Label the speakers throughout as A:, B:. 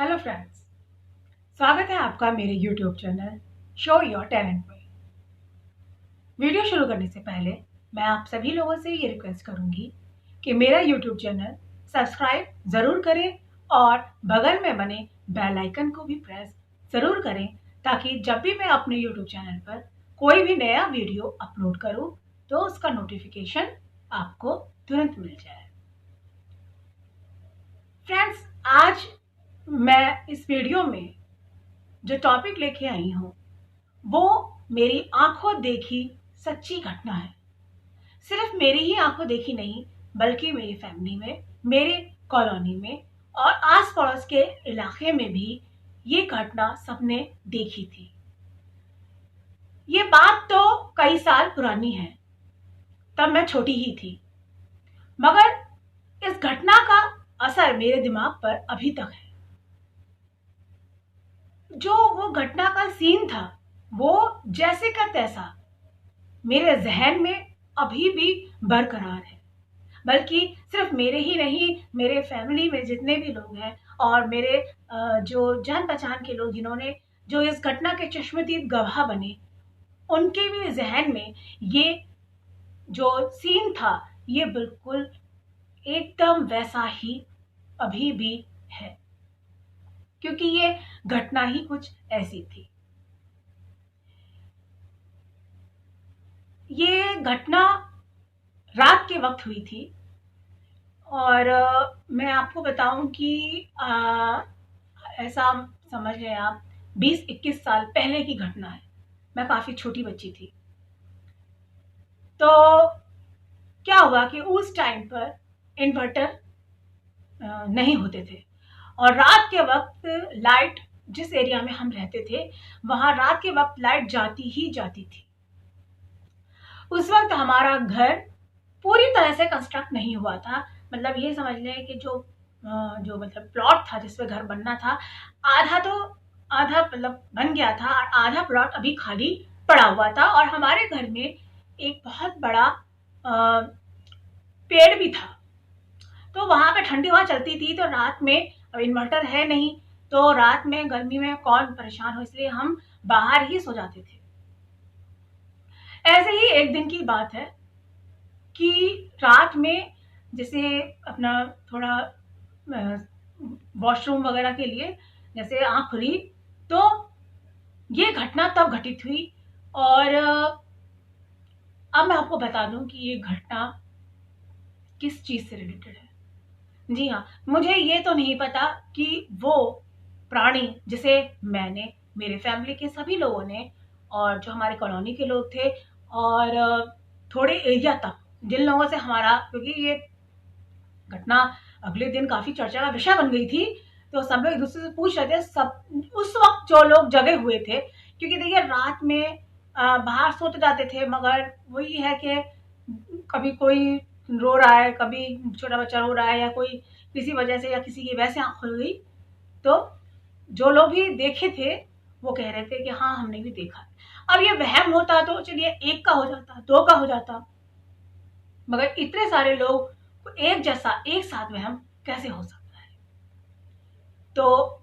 A: Hello friends, स्वागत है आपका मेरे YouTube channel show your talent में। वीडियो शुरू करने से पहले मैं आप सभी लोगों से ये रिक्वेस्ट करूंगी कि मेरा यूट्यूब चैनल सब्सक्राइब ज़रूर करें और बगल में बने बेल आइकन को भी प्रेस ज़रूर करें, ताकि जब भी मैं अपने यूट्यूब चैनल पर कोई भी नया वीडियो अपलोड करूं तो उसका नोटिफिकेशन आपको तुरंत मिल जाए। फ्रेंड्स, आज मैं इस वीडियो में जो टॉपिक लेके आई हूँ वो मेरी आंखों देखी सच्ची घटना है। सिर्फ मेरी ही आंखों देखी नहीं, बल्कि मेरी फैमिली में, मेरे कॉलोनी में और आस पड़ोस के इलाके में भी ये घटना सबने देखी थी। ये बात तो कई साल पुरानी है, तब मैं छोटी ही थी, मगर इस घटना का असर मेरे दिमाग पर अभी तक है। जो वो घटना का सीन था वो जैसे का तैसा मेरे जहन में अभी भी बरकरार है। बल्कि सिर्फ मेरे ही नहीं, मेरे फैमिली में जितने भी लोग हैं और मेरे जो जान पहचान के लोग जिन्होंने जो इस घटना के चश्मदीद गवाह बने, उनके भी जहन में ये जो सीन था ये बिल्कुल एकदम वैसा ही अभी भी है, क्योंकि ये घटना ही कुछ ऐसी थी। ये घटना रात के वक्त हुई थी और मैं आपको बताऊं कि ऐसा समझ लें आप 20-21 साल पहले की घटना है। मैं काफ़ी छोटी बच्ची थी। तो क्या हुआ कि उस टाइम पर इन्वर्टर नहीं होते थे और रात के वक्त लाइट, जिस एरिया में हम रहते थे वहाँ रात के वक्त लाइट जाती ही जाती थी। उस वक्त हमारा घर पूरी तरह से कंस्ट्रक्ट नहीं हुआ था। मतलब ये समझ लें कि जो मतलब प्लॉट था जिस पे घर बनना था, आधा मतलब बन गया था और आधा प्लॉट अभी खाली पड़ा हुआ था। और हमारे घर में एक बहुत बड़ा पेड़ भी था, तो वहां पे ठंडी हवा चलती थी। तो रात में, अब इन्वर्टर है नहीं तो रात में गर्मी में कौन परेशान हो, इसलिए हम बाहर ही सो जाते थे। ऐसे ही एक दिन की बात है कि रात में जैसे अपना थोड़ा वॉशरूम वगैरह के लिए जैसे आंख खुली, तो ये घटना तब घटित हुई। और अब मैं आपको बता दूं कि ये घटना किस चीज से रिलेटेड है। जी हाँ, मुझे ये तो नहीं पता कि वो प्राणी जिसे मैंने, मेरे फैमिली के सभी लोगों ने और जो हमारे कॉलोनी के लोग थे और थोड़े एरिया तक जिन लोगों से हमारा, क्योंकि ये घटना अगले दिन काफी चर्चा का विषय बन गई थी, तो सब लोग एक दूसरे से पूछ रहे थे, सब उस वक्त जो लोग जगे हुए थे। क्योंकि देखिए रात में बाहर सोते जाते थे, मगर वही है कि कभी कोई रो रहा है, कभी छोटा बच्चा रो रहा है, या कोई किसी वजह से या किसी की वैसे आंख खुल गई, तो जो लोग भी देखे थे वो कह रहे थे कि हाँ हमने भी देखा। अब ये वहम होता तो चलिए एक का हो जाता, दो का हो जाता, मगर इतने सारे लोग को एक जैसा एक साथ वहम कैसे हो सकता है। तो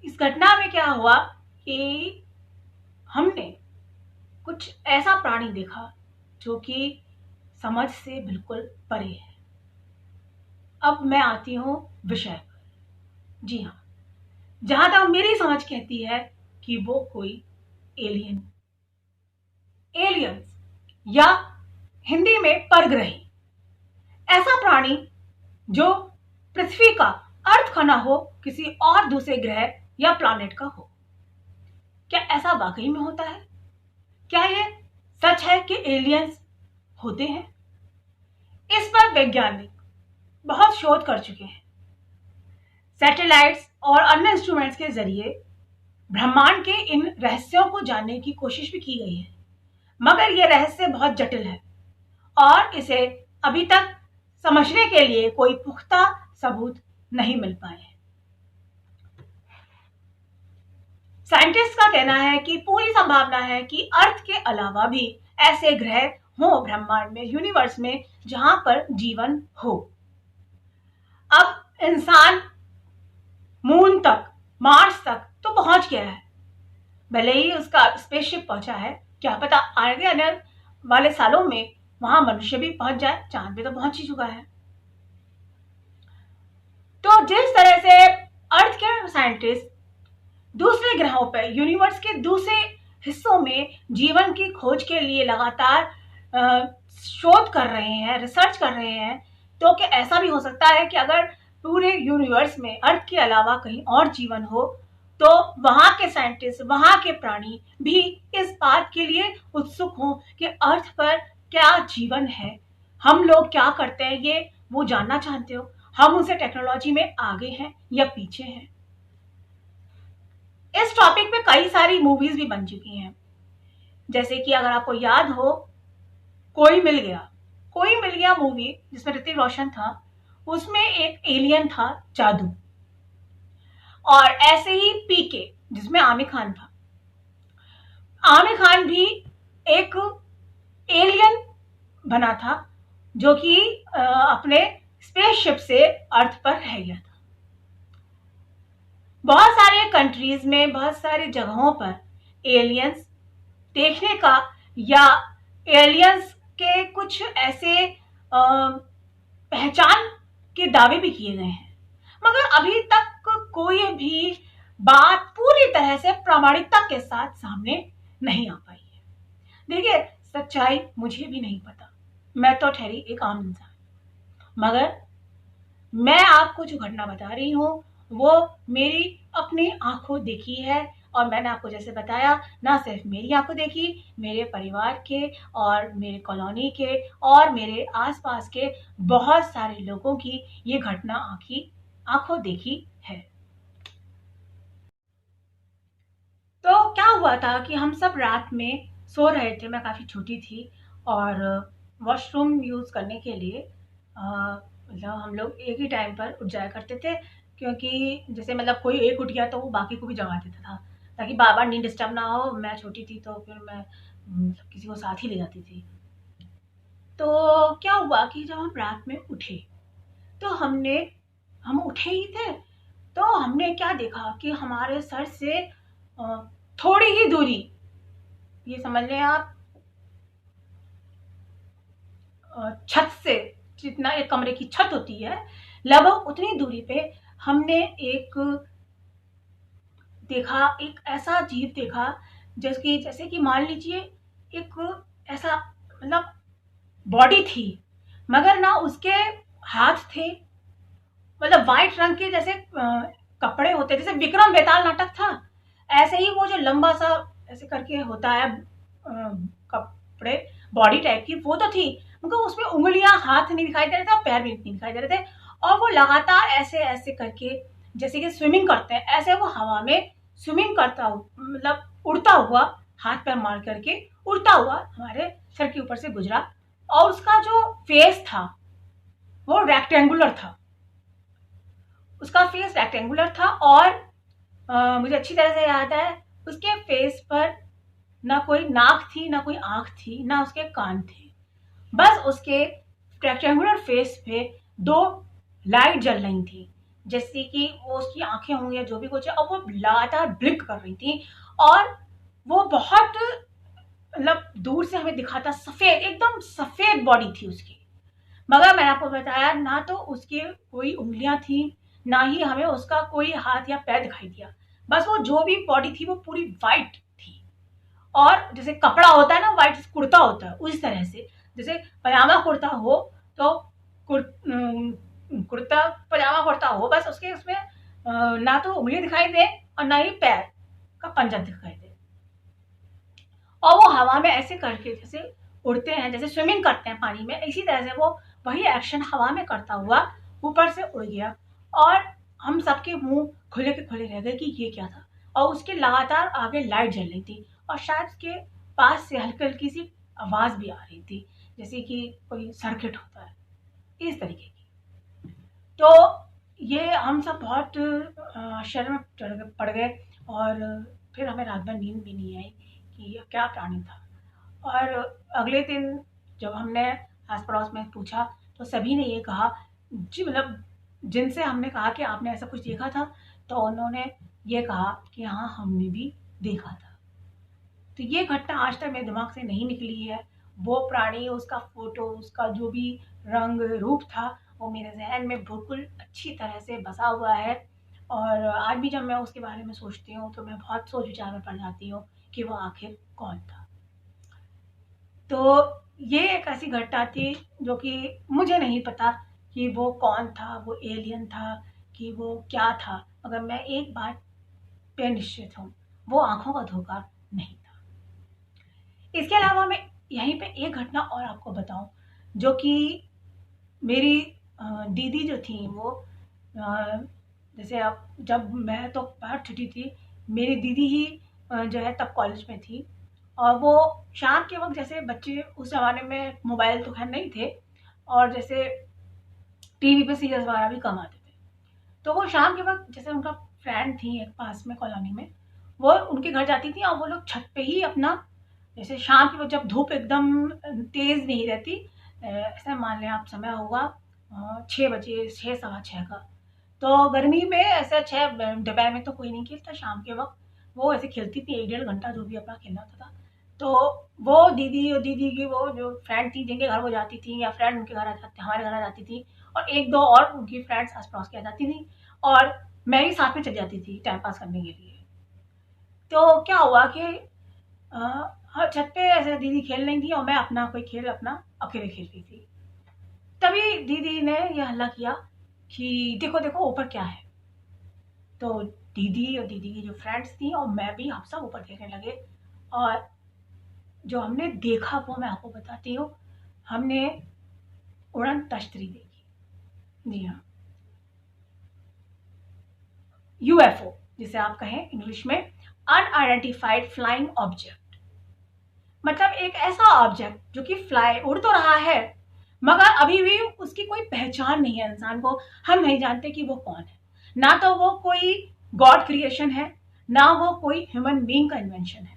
A: इस घटना में क्या हुआ कि हमने कुछ ऐसा प्राणी देखा जो कि समझ से बिल्कुल परे है। अब मैं आती हूँ विषय पर। जी हाँ, जहां तक मेरी समझ कहती है कि वो कोई एलियंस या हिंदी में परग्रही, ऐसा प्राणी जो पृथ्वी का अर्थ का ना हो, किसी और दूसरे ग्रह या प्लैनेट का हो। क्या ऐसा वाकई में होता है? क्या ये सच है कि एलियंस होते हैं? इस पर वैज्ञानिक बहुत शोध कर चुके हैं। सैटेलाइट्स और अन्य इंस्ट्रूमेंट्स के जरिए ब्रह्मांड के इन रहस्यों को जानने की कोशिश भी की गई है, मगर यह रहस्य बहुत जटिल है और इसे अभी तक समझने के लिए कोई पुख्ता सबूत नहीं मिल पाए हैं। साइंटिस्ट का कहना है कि पूरी संभावना है कि अर्थ के अलावा भी ऐसे ग्रह हो ब्रह्मांड में, यूनिवर्स में, जहां पर जीवन हो। अब इंसान मून तक, मार्स तक तो पहुंच गया है। भले ही उसका स्पेसशिप पहुंचा है, क्या पता आगे आने वाले सालों में वहां मनुष्य भी पहुंच जाए, चांद पे तो पहुंच ही चुका है। तो जिस तरह से अर्थ के साइंटिस्ट दूसरे ग्रहों पर, यूनिवर्स के दूसरे हिस्सों में जीवन की खोज के लिए लगातार शोध कर रहे हैं, रिसर्च कर रहे हैं, तो क्या ऐसा भी हो सकता है कि अगर पूरे यूनिवर्स में अर्थ के अलावा कहीं और जीवन हो, तो वहां के साइंटिस्ट, वहां के प्राणी भी इस बात के लिए उत्सुक हों कि अर्थ पर क्या जीवन है, हम लोग क्या करते हैं, ये वो जानना चाहते हो। हम उनसे टेक्नोलॉजी में आगे हैं या पीछे हैं। इस टॉपिक पे कई सारी मूवीज भी बन चुकी हैं, जैसे कि अगर आपको याद हो, कोई मिल गया, कोई मिल गया मूवी जिसमें ऋतिक रोशन था, उसमें एक एलियन था जादू। और ऐसे ही पीके जिसमें आमिर खान था, आमिर खान भी एक एलियन बना था जो कि अपने स्पेसशिप से अर्थ पर रह गया था। बहुत सारे कंट्रीज में, बहुत सारी जगहों पर एलियंस देखने का या एलियंस के कुछ ऐसे पहचान के दावे भी किए गए हैं, मगर अभी तक कोई भी बात पूरी तरह से प्रामाणिकता के साथ सामने नहीं आ पाई है। देखिए, सच्चाई मुझे भी नहीं पता, मैं तो ठहरी एक आम इंसान, मगर मैं आपको जो घटना बता रही हूँ वो मेरी अपनी आंखों देखी है। और मैंने आपको जैसे बताया, ना सिर्फ मेरी आंखों देखी, मेरे परिवार के और मेरे कॉलोनी के और मेरे आसपास के बहुत सारे लोगों की ये घटना आंखों देखी है। तो क्या हुआ था कि हम सब रात में सो रहे थे, मैं काफ़ी छोटी थी, और वॉशरूम यूज़ करने के लिए मतलब हम लोग एक ही टाइम पर उठ जाया करते थे, क्योंकि जैसे मतलब कोई एक उठ गया तो वो बाकी को भी जगा देता था, ताकि बार बार नींद डिस्टर्ब ना हो। मैं छोटी थी तो फिर मैं किसी को साथ ही ले जाती थी। तो क्या हुआ कि जब हम रात में उठे, तो हम उठे ही थे, तो हमने क्या देखा कि हमारे सर से थोड़ी ही दूरी, ये समझ लें आप, छत से, जितना एक कमरे की छत होती है लगभग उतनी दूरी पे हमने एक देखा, एक ऐसा जीव देखा जैसे कि मान लीजिए एक ऐसा मतलब बॉडी थी, मगर ना उसके हाथ थे, मतलब व्हाइट रंग के जैसे कपड़े होते, जैसे विक्रम बेताल नाटक था, ऐसे ही वो जो लंबा सा ऐसे करके होता है कपड़े, बॉडी टाइप की वो तो थी, मगर उसमें उंगलियां, हाथ नहीं दिखाई दे रहे थे, पैर भी नहीं दिखाई दे रहे थे। और वो लगातार ऐसे ऐसे करके, जैसे कि स्विमिंग करते हैं, ऐसे वो हवा में स्विमिंग करता हुआ, मतलब उड़ता हुआ, हाथ पैर मार करके उड़ता हुआ हमारे सर के ऊपर से गुजरा। और उसका जो फेस था वो रेक्टेंगुलर था, उसका फेस रेक्टेंगुलर था। और मुझे अच्छी तरह से याद है, उसके फेस पर ना कोई नाक थी, ना कोई आंख थी, ना उसके कान थे, बस उसके रेक्टेंगुलर फेस पे दो लाइट जल रही थी, जैसे कि वो उसकी आंखें होंगी या जो भी कुछ है, और वो लगातार ब्लिंक कर रही थी। और वो बहुत मतलब दूर से हमें दिखा था, सफेद, एकदम सफेद बॉडी थी उसकी, मगर मैंने आपको बताया ना तो उसकी कोई उंगलियां थी, ना ही हमें उसका कोई हाथ या पैर दिखाई दिया, बस वो जो भी बॉडी थी वो पूरी वाइट थी। और जैसे कपड़ा होता है ना, वाइट कुर्ता होता है, उस तरह से, जैसे पजामा कुर्ता हो तो कुर्ता पजामा कुर्ता हो, बस उसके उसमें ना तो उंगली दिखाई दे और ना ही पैर का पंजा दिखाई दे। और वो हवा में ऐसे करके जैसे उड़ते हैं, जैसे स्विमिंग करते हैं पानी में, इसी तरह से वो वही एक्शन हवा में करता हुआ ऊपर से उड़ गया। और हम सबके मुंह खुले के खुले रह गए कि ये क्या था। और उसके लगातार आगे लाइट जल रही थी, और शायद उसके पास से हल्की हल्की सी आवाज भी आ रही थी, जैसे कि कोई सर्किट होता है, इस तरीके की। तो ये हम सब बहुत आश्चर्य में पड़ गए, और फिर हमें रात भर नींद भी नहीं आई कि ये क्या प्राणी था। और अगले दिन जब हमने आस पड़ोस में पूछा, तो सभी ने ये कहा, जी मतलब जिनसे हमने कहा कि आपने ऐसा कुछ देखा था, तो उन्होंने ये कहा कि हाँ हमने भी देखा था। तो ये घटना आज तक मेरे दिमाग से नहीं निकली है। वो प्राणी, उसका फोटो, उसका जो भी रंग रूप था, वो मेरे जहन में बिल्कुल अच्छी तरह से बसा हुआ है। और आज भी जब मैं उसके बारे में सोचती हूँ तो मैं बहुत सोच विचार में पड़ जाती हूँ कि वो आखिर कौन था। तो ये एक ऐसी घटना थी जो कि मुझे नहीं पता कि वो कौन था, वो एलियन था कि वो क्या था, मगर मैं एक बात पे निश्चित हूँ, वो आंखों का धोखा नहीं था। इसके अलावा मैं यहीं पे एक घटना और आपको बताऊं, जो कि मेरी दीदी जो थी वो जैसे अब जब मैं तो बाहर छुट्टी थी, मेरी दीदी ही जो है तब कॉलेज में थी। और वो शाम के वक्त, जैसे बच्चे उस जमाने में मोबाइल तो खैर नहीं थे, और जैसे टीवी पे सीरियल्स वगैरह भी कम आते थे, तो वो शाम के वक्त जैसे उनका फ्रेंड थी एक पास में कॉलोनी में, वो उनके घर जाती थी और वो लोग छत पे ही अपना, जैसे शाम के वक्त जब धूप एकदम तेज नहीं रहती, ऐसा मान लें आप समय होगा 6 बजे, 6, 6:15 का। तो गर्मी में ऐसा 6 दोपहर में तो कोई नहीं खेलता, शाम के वक्त वो ऐसे खेलती थी 1 डेढ़ घंटा जो भी अपना खेलना होता था। तो वो दीदी और दीदी की वो जो फ्रेंड थी जिनके घर वो जाती थी, या फ्रेंड उनके घर आ जाती, हमारे घर आ जाती थी, और एक दो और उनकी फ्रेंड्स आस पड़ोस की आ जाती थी, और मैं भी साथ में चली जाती थी टाइम पास करने के लिए। तो क्या हुआ कि हाँ, छत पे ऐसे दीदी खेल रही थी और मैं अपना कोई खेल अपना अकेले खेल रही थी। तभी दीदी ने ये हल्ला किया कि देखो देखो ऊपर क्या है। तो दीदी और दीदी की जो फ्रेंड्स थी और मैं भी, हम सब ऊपर देखने लगे। और जो हमने देखा वो मैं आपको बताती हूँ। हमने उड़न तश्तरी देखी। जी हाँ, यूएफओ जिसे आप कहें इंग्लिश में, अनआइडेंटिफाइड फ्लाइंग ऑब्जेक्ट। मतलब एक ऐसा ऑब्जेक्ट जो कि फ्लाई उड़ तो रहा है, मगर अभी भी उसकी कोई पहचान नहीं है इंसान को। हम नहीं जानते कि वो कौन है। ना तो वो कोई गॉड क्रिएशन है, ना वो कोई ह्यूमन बीइंग का इन्वेंशन है।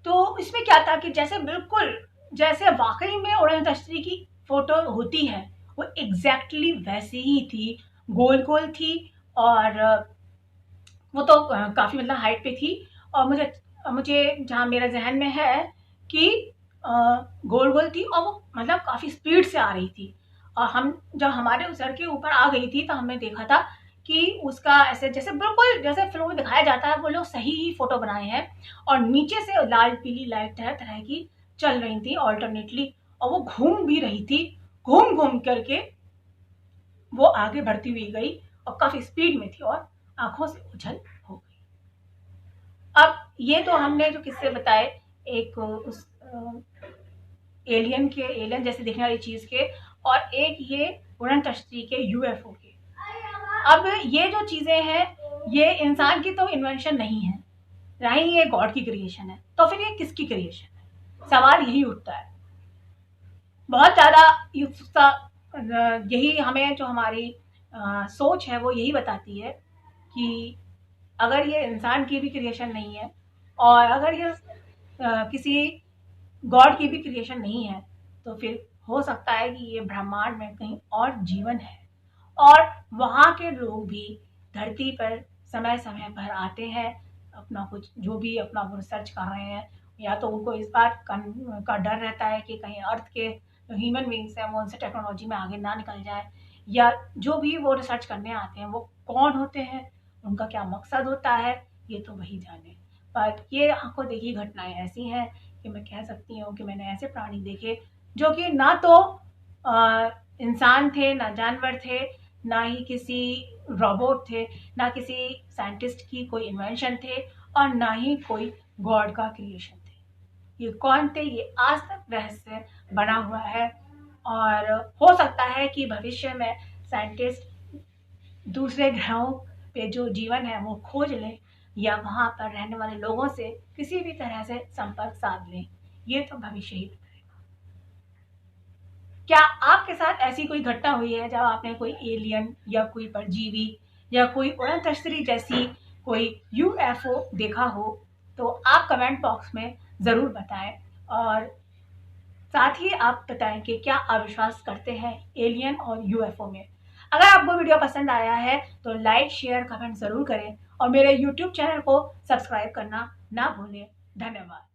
A: तो इसमें क्या था कि जैसे बिल्कुल जैसे वाकई में उड़न तश्तरी की फोटो होती है, वो एग्जैक्टली वैसे ही थी, गोल गोल थी। और वो तो काफी मतलब हाइट पे थी। और मुझे मुझे जहाँ मेरा जहन में है कि गोल गोल थी, और वो मतलब काफी स्पीड से आ रही थी। और हम जब हमारे सर के ऊपर आ गई थी तो हमने देखा था कि उसका ऐसे जैसे बिल्कुल जैसे फिल्मों में दिखाया जाता है, वो लोग सही ही फोटो बनाए हैं। और नीचे से लाल पीली लाइट तरह तरह की चल रही थी ऑल्टरनेटली, और वो घूम भी रही थी। घूम घूम करके वो आगे बढ़ती हुई गई और काफी स्पीड में थी और आंखों से ओझल हो गई। अब ये तो हमने जो किस्से बताए, एक उस एलियन के, एलियन जैसे दिखने वाली चीज के, और एक ये उड़न तश्तरी के, यूएफओ के। अब ये जो चीजें हैं, ये इंसान की तो इन्वेंशन नहीं है, ना ही ये गॉड की क्रिएशन है। तो फिर ये किसकी क्रिएशन है? सवाल यही उठता है। बहुत ज्यादा उत्सुकता, यही हमें जो हमारी सोच है वो यही बताती है कि अगर ये इंसान की भी क्रिएशन नहीं है, और अगर ये किसी गॉड की भी क्रिएशन नहीं है, तो फिर हो सकता है कि ये ब्रह्मांड में कहीं और जीवन है, और वहां के लोग भी धरती पर समय समय पर आते हैं, अपना कुछ जो भी अपना वो रिसर्च कर रहे हैं। या तो उनको इस बात का डर रहता है कि कहीं अर्थ के जो ह्यूमन बींग्स हैं वो उनसे टेक्नोलॉजी में आगे ना निकल जाए, या जो भी वो रिसर्च करने आते हैं वो कौन होते हैं, उनका क्या मकसद होता है, ये तो वही जाने। पर ये आंखों देखी घटनाएं ऐसी हैं कि मैं कह सकती हूँ कि मैंने ऐसे प्राणी देखे जो कि ना तो इंसान थे, ना जानवर थे, ना ही किसी रोबोट थे, ना किसी साइंटिस्ट की कोई इन्वेंशन थे, और ना ही कोई गॉड का क्रिएशन थे। ये कौन थे, ये आज तक रहस्य बना हुआ है। और हो सकता है कि भविष्य में साइंटिस्ट दूसरे ग्रहों पे जो जीवन है वो खोज लें, या वहां पर रहने वाले लोगों से किसी भी तरह से संपर्क साध लें। ये तो भविष्य ही बताएगा। क्या आपके साथ ऐसी कोई घटना हुई है जब आपने कोई एलियन या कोई परजीवी या कोई उड़न तश्तरी जैसी कोई यूएफओ देखा हो? तो आप कमेंट बॉक्स में जरूर बताएं। और साथ ही आप बताएं कि क्या आप विश्वास करते हैं एलियन और यूएफओ में। अगर आपको वीडियो पसंद आया है तो लाइक शेयर कमेंट जरूर करें और मेरे यूट्यूब चैनल को सब्सक्राइब करना ना भूलें। धन्यवाद।